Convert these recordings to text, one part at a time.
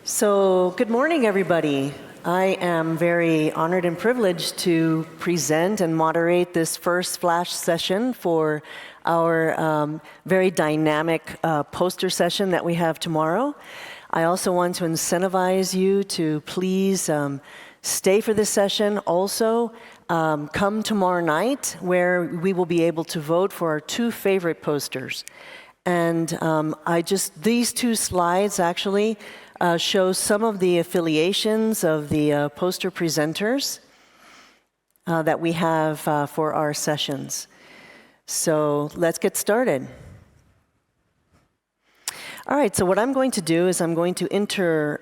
So, good morning, everybody. I am very honored and privileged to present and moderate this first flash session for our very dynamic poster session that we have tomorrow. I also want to incentivize you to please stay for this session. Also, come tomorrow night where we will be able to vote for our two favorite posters. And these two slides actually show some of the affiliations of the poster presenters that we have for our sessions. So let's get started. All right, so what I'm going to do is I'm going to introduce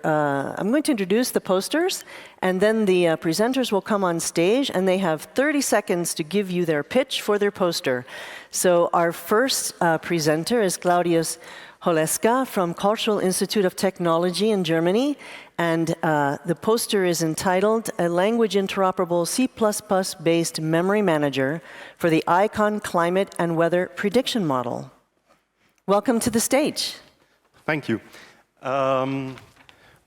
the posters, and then the presenters will come on stage, and they have 30 seconds to give you their pitch for their poster. So our first presenter is Claudius Holeska from Cultural Institute of Technology in Germany, and the poster is entitled A Language-Interoperable C++-Based Memory Manager for the ICON Climate and Weather Prediction Model. Welcome to the stage. Thank you. Warm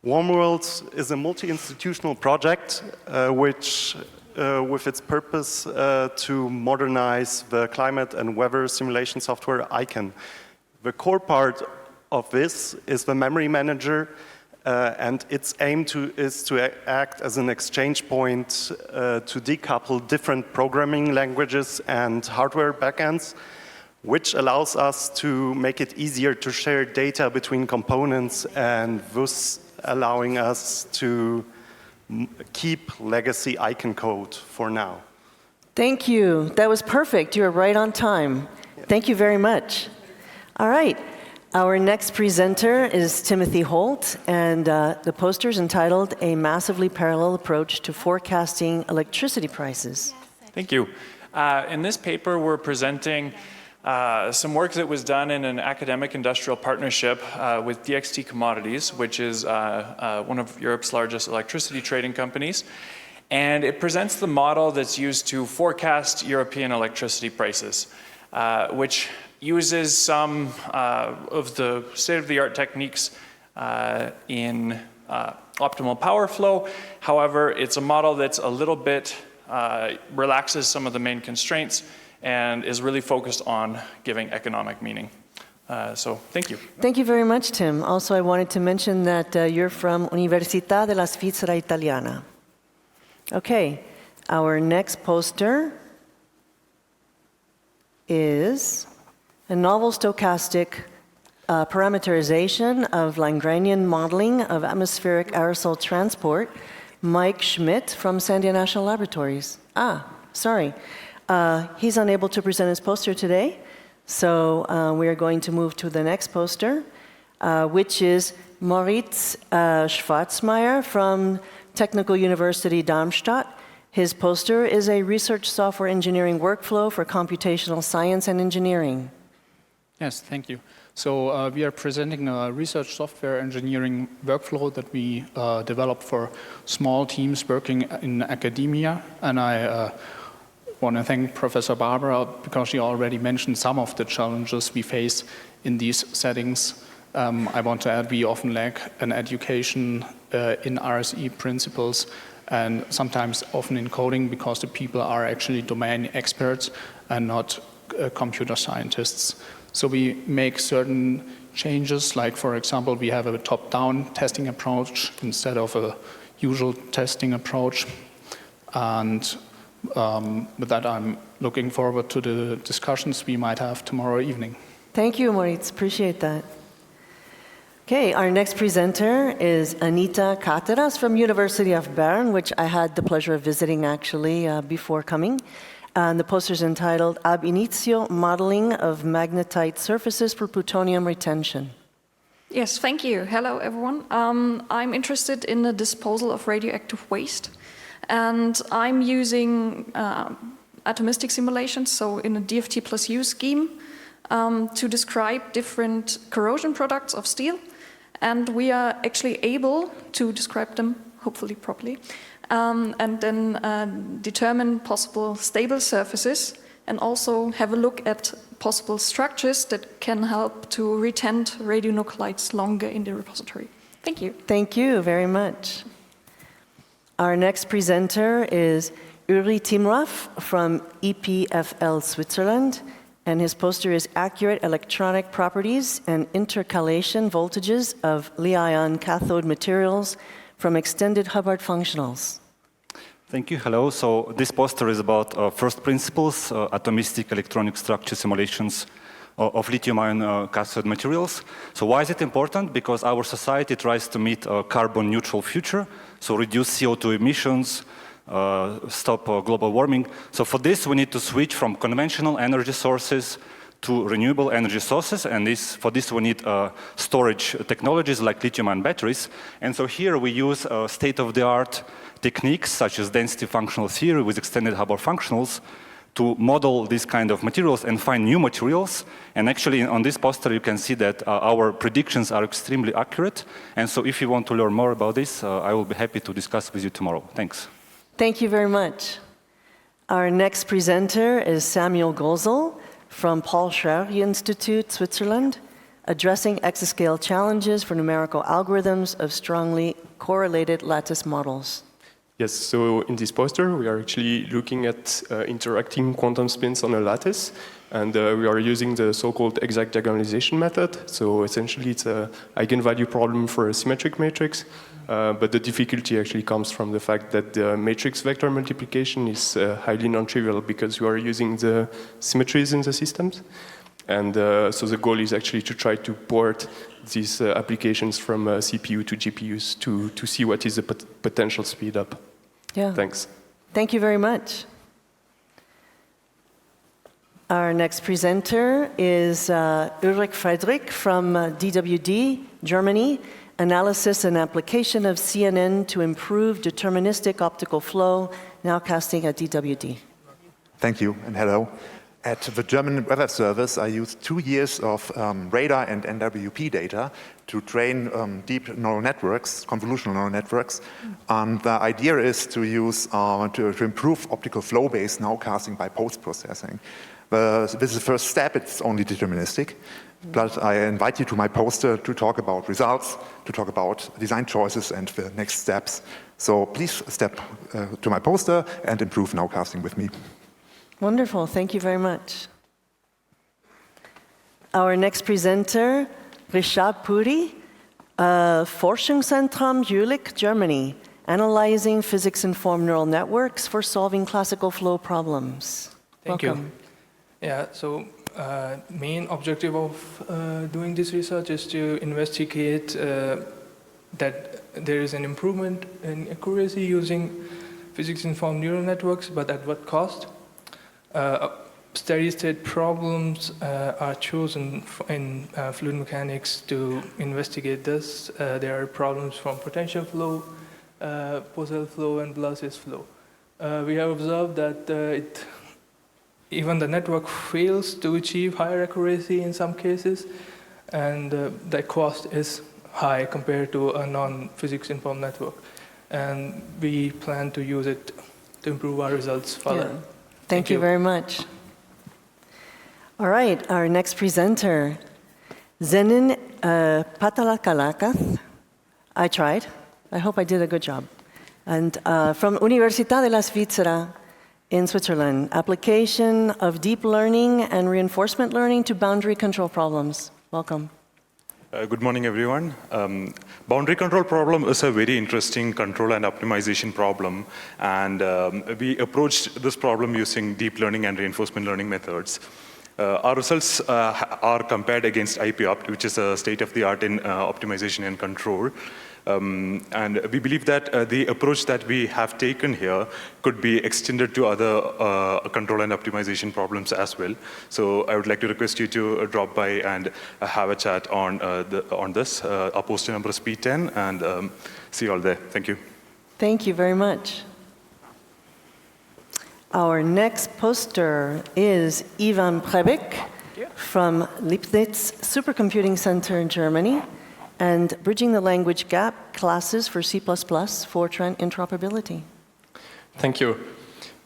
Worlds is a multi-institutional project which, with its purpose to modernize the climate and weather simulation software ICON. The core part of this is the memory manager, and its aim is to act as an exchange point to decouple different programming languages and hardware backends, which allows us to make it easier to share data between components and thus allowing us to keep legacy ICON code for now. Thank you. That was perfect. You were right on time. Yeah. Thank you very much. All right. Our next presenter is Timothy Holt, and the poster is entitled A Massively Parallel Approach to Forecasting Electricity Prices. Thank you. In this paper, we're presenting some work that was done in an academic industrial partnership with DXT Commodities, which is one of Europe's largest electricity trading companies. And it presents the model that's used to forecast European electricity prices, which uses some of the state-of-the-art techniques in optimal power flow. However, it's a model that's a little bit, relaxes some of the main constraints and is really focused on giving economic meaning. So thank you. Thank you very much, Tim. Also, I wanted to mention that you're from Università della Svizzera Italiana. Okay, our next poster is a novel stochastic parameterization of Lagrangian modeling of atmospheric aerosol transport. Mike Schmidt from Sandia National Laboratories. Sorry. He's unable to present his poster today, so we are going to move to the next poster, which is Moritz Schwarzmeier from Technical University Darmstadt. His poster is a research software engineering workflow for computational science and engineering. Yes, thank you. So we are presenting a research software engineering workflow that we developed for small teams working in academia, and I want to thank Professor Barbara because she already mentioned some of the challenges we face in these settings. I want to add we often lack an education in RSE principles and sometimes often in coding because the people are actually domain experts and not computer scientists. So we make certain changes, like for example, we have a top-down testing approach instead of a usual testing approach. And with that, I'm looking forward to the discussions we might have tomorrow evening. Thank you, Moritz. Appreciate that. Okay, our next presenter is Anita Cattas from University of Bern, which I had the pleasure of visiting actually before coming. And the poster is entitled Ab Initio Modeling of Magnetite Surfaces for Plutonium Retention. Yes, thank you. Hello, everyone. I'm interested in the disposal of radioactive waste. And I'm using atomistic simulations, so in a DFT plus U scheme, to describe different corrosion products of steel. And we are actually able to describe them, hopefully properly, and then determine possible stable surfaces and also have a look at possible structures that can help to retain radionuclides longer in the repository. Thank you. Thank you very much. Our next presenter is URI Timraf from EPFL Switzerland, and his poster is Accurate Electronic Properties and Intercalation Voltages of Li-ion Cathode Materials from Extended Hubbard Functionals. Thank you. Hello. So this poster is about first principles, atomistic electronic structure simulations of lithium-ion cathode materials. So why is it important? Because our society tries to meet a carbon-neutral future, so reduce CO2 emissions, stop global warming. So for this, we need to switch from conventional energy sources to renewable energy sources, and for this we need storage technologies like lithium-ion batteries. And so here we use state-of-the-art techniques such as density functional theory with extended Hubbard functionals to model these kind of materials and find new materials. And actually on this poster you can see that our predictions are extremely accurate. And so if you want to learn more about this, I will be happy to discuss with you tomorrow. Thanks. Thank you very much. Our next presenter is Samuel Gozel from Paul Scherrer Institute, Switzerland, addressing exascale challenges for numerical algorithms of strongly correlated lattice models. Yes, so in this poster, we are actually looking at interacting quantum spins on a lattice, and we are using the so-called exact diagonalization method. So essentially, it's an eigenvalue problem for a symmetric matrix, but the difficulty actually comes from the fact that the matrix vector multiplication is highly non-trivial because you are using the symmetries in the systems. And so the goal is actually to try to port these applications from CPU to GPUs to see what is the potential speed up. Yeah. Thanks. Thank you very much. Our next presenter is Ulrich Friedrich from DWD, Germany, analysis and application of CNN to improve deterministic optical flow, nowcasting at DWD. Thank you, and hello. At the German Weather Service, I used 2 years of radar and NWP data to train deep neural networks, convolutional neural networks. The idea is to use to improve optical flow-based nowcasting by post-processing. This is the first step. It's only deterministic. But I invite you to my poster to talk about results, to talk about design choices and the next steps. So please step to my poster and improve nowcasting with me. Wonderful, thank you very much. Our next presenter, Rishabh Puri, Forschungszentrum Jülich, Germany, analyzing physics-informed neural networks for solving classical flow problems. Thank Welcome. you. Yeah, so main objective of doing this research is to investigate that there is an improvement in accuracy using physics-informed neural networks, but at what cost? Steady-state problems are chosen in fluid mechanics to investigate this. There are problems from potential flow, Poisson flow, and Blas's flow. We have observed that even the network fails to achieve higher accuracy in some cases, and the cost is high compared to a non-physics informed network. And we plan to use it to improve our results further. Yeah. Thank you very much. All right, our next presenter, Xenon Patala. I tried. I hope I did a good job. And from Università della Svizzera in Switzerland, application of deep learning and reinforcement learning to boundary control problems. Welcome. Good morning, everyone. Boundary control problem is a very interesting control and optimization problem. And we approached this problem using deep learning and reinforcement learning methods. Our results are compared against IPOpt, which is a state-of-the-art in optimization and control. And we believe that the approach that we have taken here could be extended to other control and optimization problems as well. So I would like to request you to drop by and have a chat on this. Our poster number is P10, and see you all there. Thank you. Thank you very much. Our next poster is Ivan Prebik from Leibniz Supercomputing Center in Germany, and Bridging the Language Gap classes for C++, Fortran interoperability. Thank you.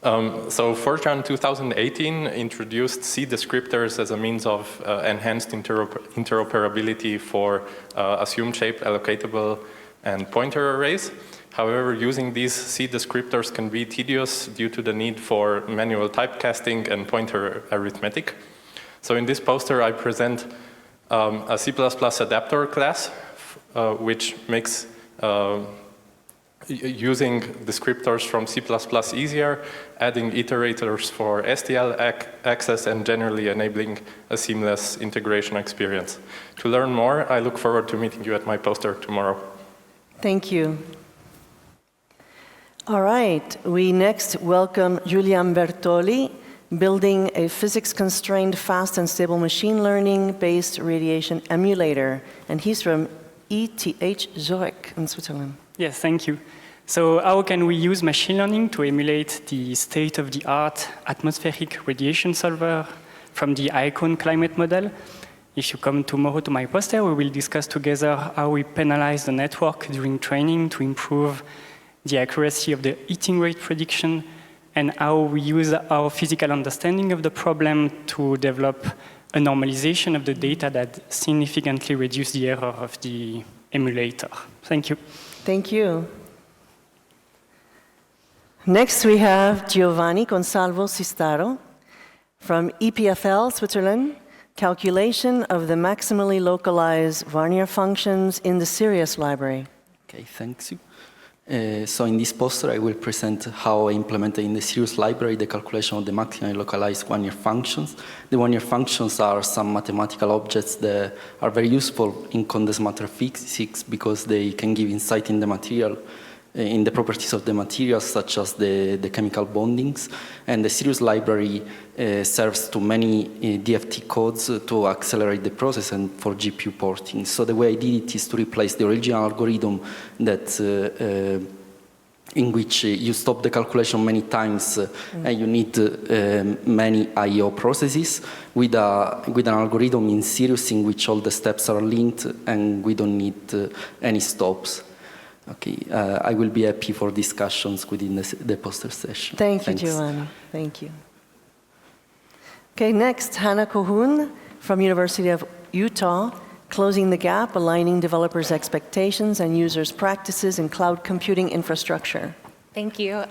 So Fortran 2018 introduced C descriptors as a means of enhanced interoperability for assumed shape allocatable and pointer arrays. However, using these C descriptors can be tedious due to the need for manual typecasting and pointer arithmetic. So in this poster, I present a C++ adapter class, which makes using descriptors from C++ easier, adding iterators for STL access, and generally enabling a seamless integration experience. To learn more, I look forward to meeting you at my poster tomorrow. Thank you. All right, we next welcome Julian Bertoli, building a physics-constrained, fast and stable machine learning-based radiation emulator. And he's from ETH Zurich in Switzerland. Yes, thank you. So how can we use machine learning to emulate the state-of-the-art atmospheric radiation solver from the ICON climate model? If you come tomorrow to my poster, we will discuss together how we penalize the network during training to improve the accuracy of the heating rate prediction, and how we use our physical understanding of the problem to develop a normalization of the data that significantly reduces the error of the emulator. Thank you. Thank you. Next, we have Giovanni Consalvo from EPFL, Switzerland, calculation of the maximally localized Warnier functions in the Sirius library. Okay, thanks you. So in this poster, I will present how I implemented in the Sirius library the calculation of the maximally localized Warnier functions. The Warnier functions are some mathematical objects that are very useful in condensed matter physics because they can give insight in the material, in the properties of the materials, such as the chemical bondings. And the Sirius library serves to many DFT codes to accelerate the process and for GPU porting. So the way I did it is to replace the original algorithm that in which you stop the calculation many times and you need many I/O processes with an algorithm in Sirius in which all the steps are linked and we don't need any stops. Okay, I will be happy for discussions within the poster session. Thanks. You, Giovanni. Thank you. Okay, next, Hannah Kohun from University of Utah, closing the gap, aligning developers' expectations and users' practices in cloud computing infrastructure. Thank you.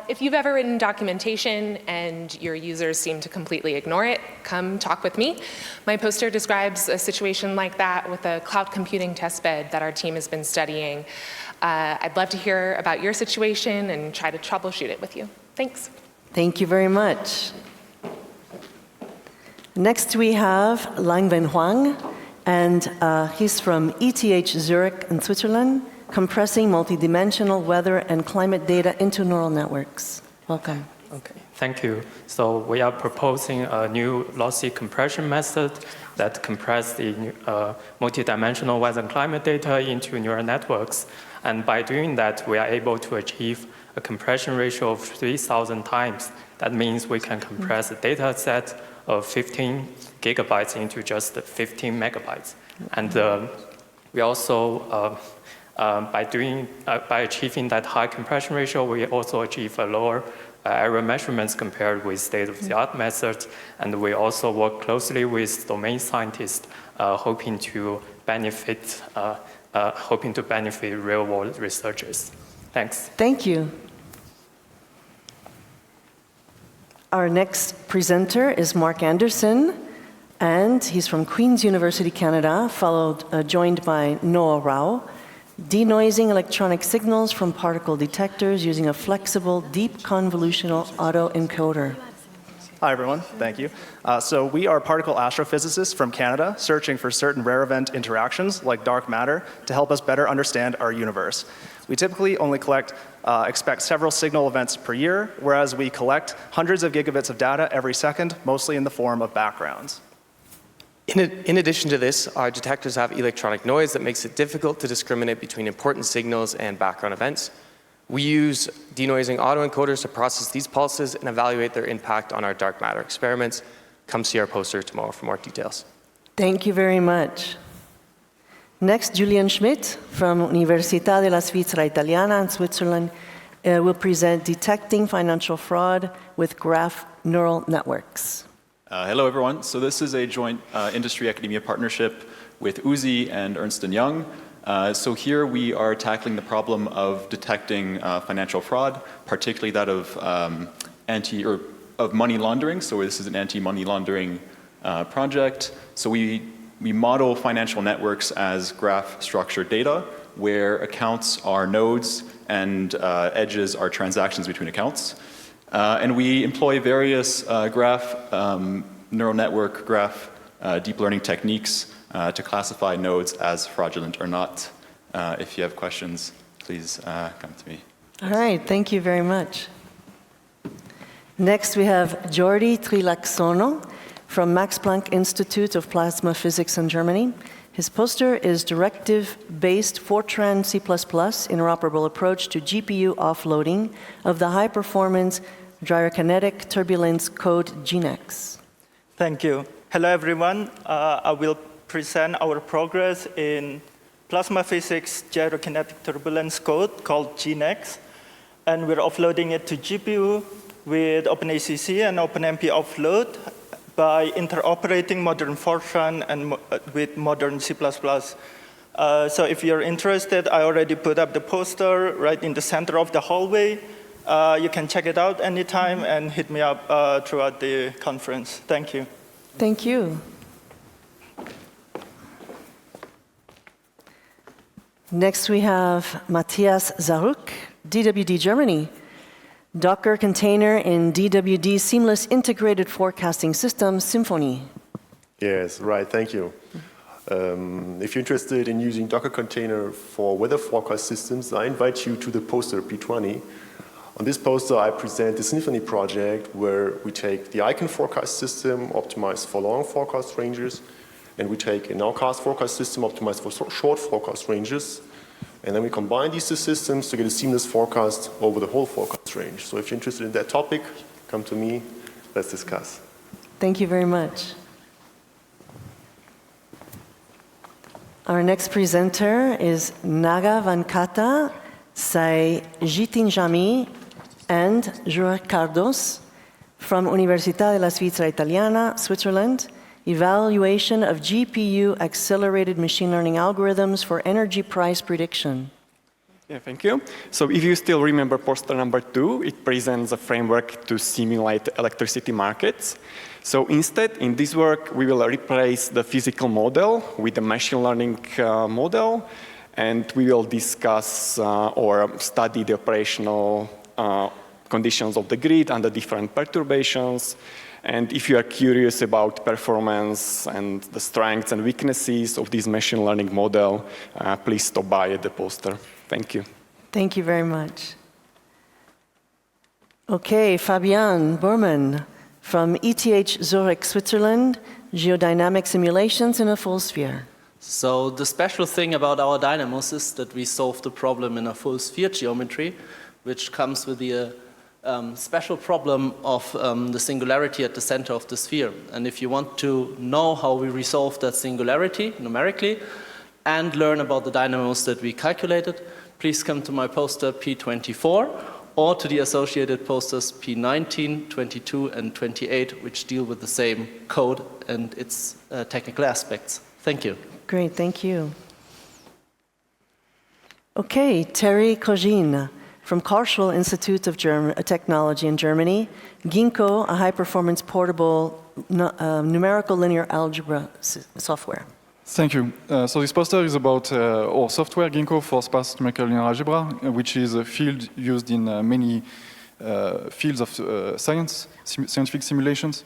If you've ever written documentation and your users seem to completely ignore it, come talk with me. My poster describes a situation like that with a cloud computing testbed that our team has been studying. I'd love to hear about your situation and try to troubleshoot it with you. Thanks. Thank you very much. Next we have Langwen Huang, and he's from ETH Zurich in Switzerland, compressing multidimensional weather and climate data into neural networks. Welcome. Okay, thank you. So we are proposing a new lossy compression method that compresses the multidimensional weather and climate data into neural networks. And by doing that, we are able to achieve a compression ratio of 3,000 times. That means we can compress a data set of 15 gigabytes into just 15 megabytes. And we also, by achieving that high compression ratio, we also achieve a lower error measurements compared with state-of-the-art methods. And we also work closely with domain scientists, hoping to benefit real-world researchers. Thanks. Thank you. Our next presenter is Mark Anderson, and he's from Queen's University, Canada, joined by Noah Rao, denoising electronic signals from particle detectors using a flexible, deep convolutional autoencoder. Hi, everyone. Thank you. So we are particle astrophysicists from Canada, searching for certain rare event interactions, like dark matter, to help us better understand our universe. We typically only expect several signal events per year, whereas we collect hundreds of gigabits of data every second, mostly in the form of backgrounds. In addition to this, our detectors have electronic noise that makes it difficult to discriminate between important signals and background events. We use denoising autoencoders to process these pulses and evaluate their impact on our dark matter experiments. Come see our poster tomorrow for more details. Thank you very much. Next, Julian Schmidt from Università della Svizzera Italiana in Switzerland will present detecting financial fraud with graph neural networks. Hello, everyone. So this is a joint industry-academia partnership with UZI and Ernst & Young. So here we are tackling the problem of detecting financial fraud, particularly that of of money laundering. So this is an anti-money laundering project. So we model financial networks as graph structured data, where accounts are nodes and edges are transactions between accounts. And we employ various neural network graph deep learning techniques to classify nodes as fraudulent or not. If you have questions, please come to me. All right, thank you very much. Next we have Jordi Trilaxono from Max Planck Institute of Plasma Physics in Germany. His poster is Directive-Based Fortran C++ Interoperable Approach to GPU Offloading of the High-Performance Gyrokinetic Turbulence Code GNX. Thank you. Hello, everyone. I will present our progress in plasma physics gyrokinetic turbulence code called GNX. And we're offloading it to GPU with OpenACC and OpenMP offload by interoperating modern Fortran and with modern C++. So if you're interested, I already put up the poster right in the center of the hallway. You can check it out anytime and hit me up throughout the conference. Thank you. Thank you. Next we have Matthias Zaruk, DWD Germany. Docker container in DWD Seamless Integrated Forecasting System, Symphony. Yes, right, thank you. If you're interested in using Docker container for weather forecast systems, I invite you to the poster P20. On this poster, I present the Symphony project where we take the icon forecast system optimized for long forecast ranges, and we take a nowcast forecast system optimized for short forecast ranges. And then we combine these two systems to get a seamless forecast over the whole forecast range. So if you're interested in that topic, come to me, let's discuss. Thank you very much. Our next presenter is Naga Van Kata, Jitin Jami, and Jordi Cardoso from Università della Svizzera Italiana, Switzerland. Evaluation of GPU accelerated machine learning algorithms for energy price prediction. Yeah, thank you. So if you still remember poster number 2, it presents a framework to simulate electricity markets. So instead, in this work, we will replace the physical model with the machine learning model, and we will discuss or study the operational conditions of the grid and the different perturbations. And if you are curious about performance and the strengths and weaknesses of this machine learning model, please stop by at the poster. Thank you. Thank you very much. Okay, Fabian Berman from ETH Zurich, Switzerland, geodynamic simulations in a full sphere. So the special thing about our dynamos is that we solve the problem in a full sphere geometry, which comes with the special problem of the singularity at the center of the sphere. And if you want to know how we resolve that singularity numerically and learn about the dynamos that we calculated, please come to my poster P24 or to the associated posters P19, 22, and 28, which deal with the same code and its technical aspects. Thank you. Great, thank you. Okay, Terry Kojin from Karlsruhe Institute of Technology in Germany, Ginkgo, a high-performance portable numerical linear algebra software. Thank you. So this poster is about our software, Ginkgo, for sparse numerical linear algebra, which is a field used in many fields of science, scientific simulations.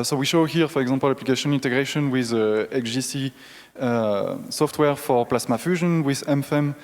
So we show here, for example, application integration with XGC software for plasma fusion, with MFEM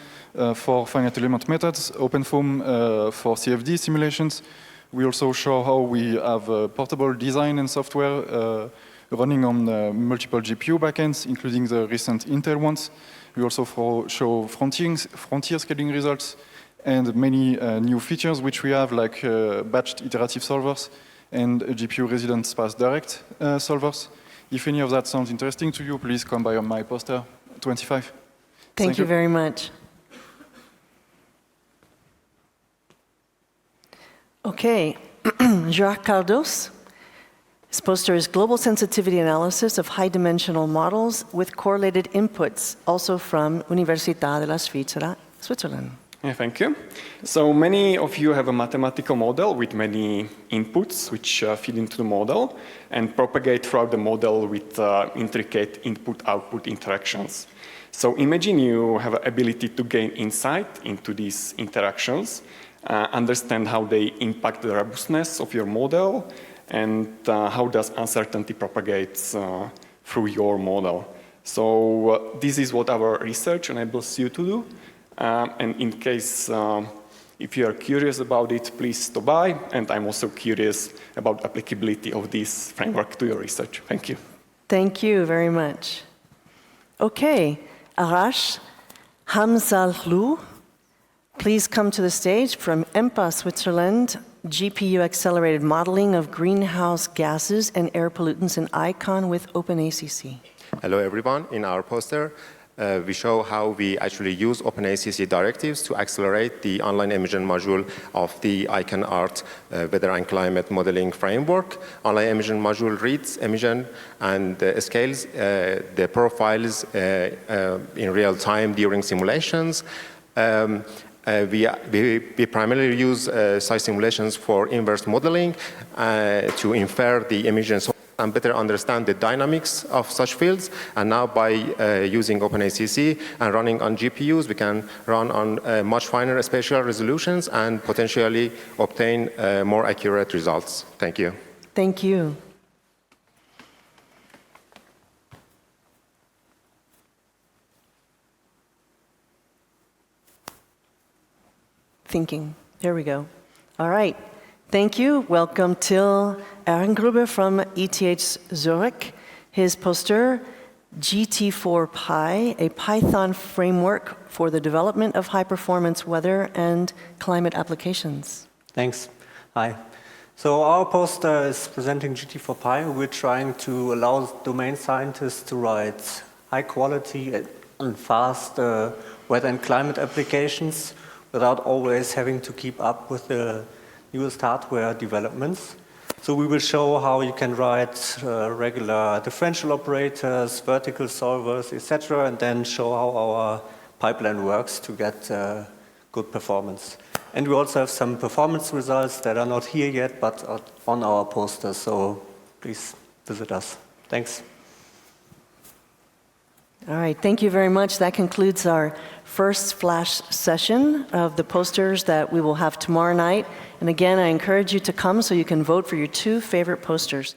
for finite element methods, OpenFOAM for CFD simulations. We also show how we have portable design and software running on multiple GPU backends, including the recent Intel ones. We also show frontier scaling results and many new features which we have, like batched iterative solvers and GPU resident sparse direct solvers. If any of that sounds interesting to you, please come by on my poster 25. Thank you very much. Okay, Jörg Cardoso, His poster is Global Sensitivity Analysis of High-Dimensional Models with Correlated Inputs, also from Università della Svizzera, Switzerland. Yeah, thank you. So many of you have a mathematical model with many inputs which feed into the model and propagate throughout the model with intricate input-output interactions. So imagine you have an ability to gain insight into these interactions, understand how they impact the robustness of your model, and how does uncertainty propagates through your model. So this is what our research enables you to do. And in case if you are curious about it, please stop by. And I'm also curious about applicability of this framework to your research. Thank you. Thank you very much. Okay, Arash Hamzalhlu, please come to the stage from EMPA, Switzerland, GPU accelerated modeling of greenhouse gases and air pollutants in ICON with OpenACC. Hello everyone. In our poster, we show how we actually use OpenACC directives to accelerate the online emission module of the ICANN ART weather and climate modeling framework. Online emission module reads emission and scales the profiles in real time during simulations. We primarily use size simulations for inverse modeling to infer the emissions and better understand the dynamics of such fields. And now by using OpenACC and running on GPUs, we can run on much finer spatial resolutions and potentially obtain more accurate results. Thank you. Thank you. Thinking. There we go. All right. Thank you. Welcome Till Ehrengruber from ETH Zurich. His poster, GT4Pi, a Python framework for the development of high-performance weather and climate applications. Thanks. Hi. So our poster is presenting GT4Pi. We're trying to allow domain scientists to write high-quality and fast weather and climate applications without always having to keep up with the newest hardware developments. So we will show how you can write regular differential operators, vertical solvers, etc., and then show how our pipeline works to get good performance. And we also have some performance results that are not here yet, but are on our poster, so please visit us. Thanks. All right, thank you very much. That concludes our first flash session of the posters that we will have tomorrow night. And again, I encourage you to come so you can vote for your 2 favorite posters.